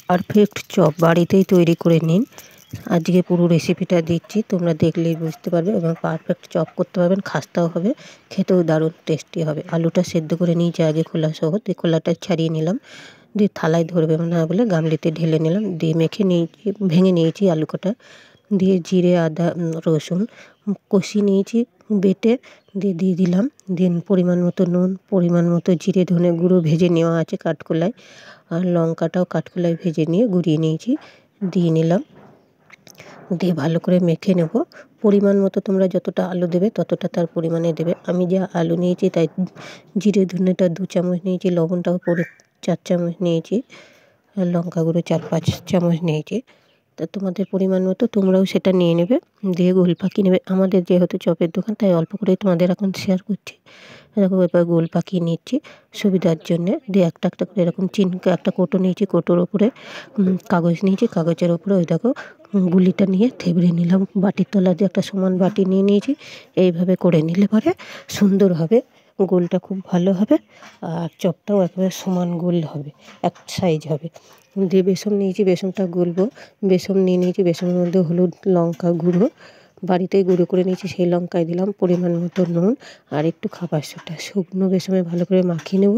Perfect chop বাড়িতেই তৈরি করে নিন। আজকে পুরো রেসিপিটা দিচ্ছি, তোমরা দেখলেই বুঝতে পারবে এবং পারফেক্ট চপ করতে পারবেন। খাস্তাও হবে, খেতেও দারুণ টেস্টি হবে। আলুটা সেদ্ধ করে নিয়েছি আগে খোলা সহ, দিয়ে খোলাটা ছাড়িয়ে নিলাম, দিয়ে থালায় ধরবে না বলে গামলিতে ঢেলে নিলাম, দিয়ে মেখে নিয়েছি, ভেঙে নিয়েছি আলু কটা, দিয়ে জিরে আদা রসুন কষিয়ে নিয়েছি বেটে, দিয়ে দিলাম, দিয়ে পরিমাণ মতো নুন, পরিমাণ মতো জিরে ধনে গুঁড়ো ভেজে নেওয়া আছে কাঠকোলায়, আর লঙ্কাটাও কাঠকোলায় ভেজে নিয়ে গুঁড়িয়ে নিয়েছি, দিয়ে নিলাম, দিয়ে ভালো করে মেখে নেব। পরিমাণ মতো তোমরা যতটা আলু দেবে ততটা তার পরিমাণে দেবে। আমি যা আলু নিয়েছি তাই জিরে ধনেটা 2 চামচ নিয়েছি, লবণটাও 4 চামচ নিয়েছি, আর লঙ্কা গুঁড়ো 4-5 চামচ নিয়েছি। তা তোমাদের পরিমাণ মতো তোমরাও সেটা নিয়ে নেবে, দিয়ে গোল পাকিয়ে নেবে। আমাদের যেহেতু চপের দোকান তাই অল্প করেই তোমাদের এখন শেয়ার করছি। এরকম এবার গোল পাকিয়ে নিচ্ছি সুবিধার জন্যে, দিয়ে একটা একটা করে এরকম একটা কৌটো নিয়েছি, কৌটোর ওপরে কাগজ নিয়েছি, কাগজের ওপরে ওই দেখো গুলিটা নিয়ে থেবড়ে নিলাম। বাটির তলা দিয়ে একটা সমান বাটি নিয়ে নিয়েছি। এইভাবে করে নিলে পরে সুন্দর হবে, গোলটা খুব ভালো হবে, আর চপটাও একেবারে সমান গোল হবে, এক সাইজ হবে। দিয়ে বেসন নিয়েছি, বেসনটা গুলবো। বেসন নিয়ে নিয়েছি, বেসনের মধ্যে হলুদ লঙ্কা গুঁড়ো বাড়িতেই গুঁড়ো করে নিয়েছি, সেই লঙ্কায় দিলাম, পরিমাণ মতো নুন আর একটু খাবার সোডা। শুকনো বেসনে ভালো করে মাখিয়ে নেব,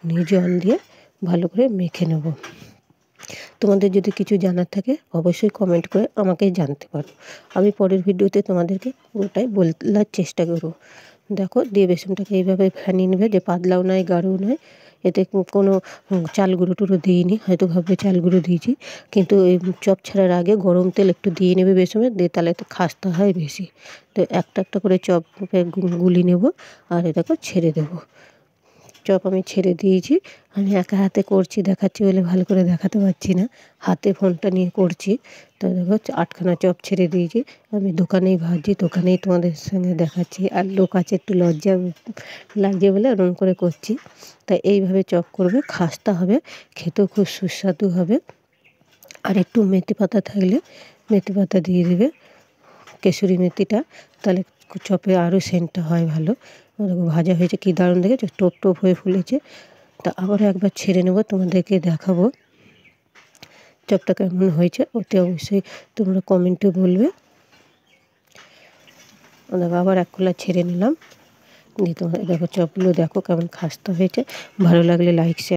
নিয়ে জল দিয়ে ভালো করে মেখে নেব। তোমাদের যদি কিছু জানার থাকে অবশ্যই কমেন্ট করে আমাকে জানতে পারো, আমি পরের ভিডিওতে তোমাদেরকে পুরোটাই বলার চেষ্টা করব। দেখো, দিয়ে বেসনটাকে এইভাবে ফেনিয়ে নেবে, যে পাতলাও নয় গাঢ়ও নয়। এতে কোনো চাল গুঁড়ো টুড়ো দিইনি, হয়তো ভাববে চাল গুঁড়ো দিয়েছি, কিন্তু এই চপ ছাড়ার আগে গরম তেল একটু দিয়ে নেবে বেসনে, দিয়ে তাহলে তো খাস্তা হয় বেশি। তো একটা একটা করে চপ গুলি নেব, আর দেখো ছেড়ে দেবো। চপ আমি ছেড়ে দিয়েছি। আমি একা হাতে করছি দেখাচ্ছি বলে ভালো করে দেখাতে পারছি না, হাতে ফোনটা নিয়ে করছি। তো দেখো 8খানা চপ ছেড়ে দিয়েছি। আমি দোকানেই ভাজছি, দোকানেই তোমাদের সঙ্গে দেখাচ্ছি, আর লোক আছে একটু লজ্জা লাগছে বলে ওরকম করে করছি। তাই এইভাবে চপ করবে, খাস্তা হবে, খেতেও খুব সুস্বাদু হবে। আর একটু মেথি পাতা থাকলে মেথি পাতা দিয়ে দেবে, কেশরি মেথিটা, তাহলে চপে আরও সেন্টটা হয় ভালো। দেখো ভাজা হয়েছে কী দারুণ, দেখেছো টোপ টোপ হয়ে ফুলেছে। তা আবারও একবার ছেড়ে নেব, তোমাদেরকে দেখাবো চপটা কেমন হয়েছে, ওতে অবশ্যই তোমরা কমেন্টে বলবে। দেখো আবার এক খোলা ছেড়ে নিলাম, দিয়ে তোমরা দেখো চপগুলো দেখো কেমন খাস্তা হয়েছে। ভালো লাগলে লাইক শেয়ার